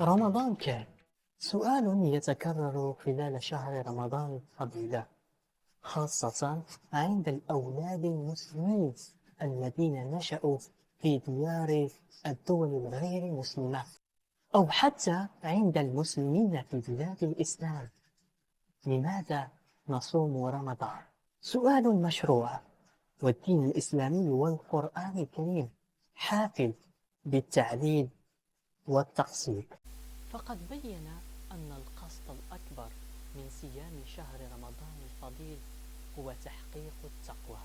رمضان كان سؤال يتكرر خلال شهر رمضان الفضيلة، خاصة عند الأولاد المسلمين الذين نشأوا في ديار الدول الغير المسلمة، أو حتى عند المسلمين في بلاد الإسلام. لماذا نصوم رمضان؟ سؤال مشروع، والدين الإسلامي والقرآن الكريم حافل بالتعليل والتقصير. فقد بين أن القصد الأكبر من صيام شهر رمضان الفضيل هو تحقيق التقوى،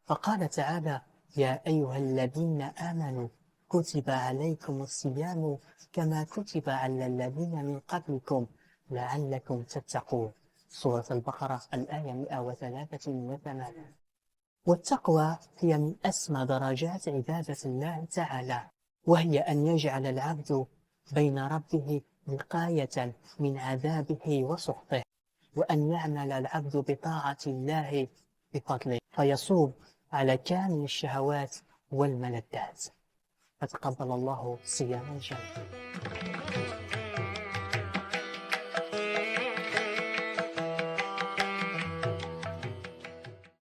فقال تعالى: يا أيها الذين آمنوا كتب عليكم الصيام كما كتب على الذين من قبلكم لعلكم تتقون. سورة البقرة الآية 183. والتقوى هي من أسمى درجات عبادة الله تعالى، وهي أن يجعل العبد بين ربه وقاية من عذابه وسخطه، وأن يعمل العبد بطاعة الله بفضله فيصوب على كامل الشهوات والملذات. فتقبل الله صيام الجنة.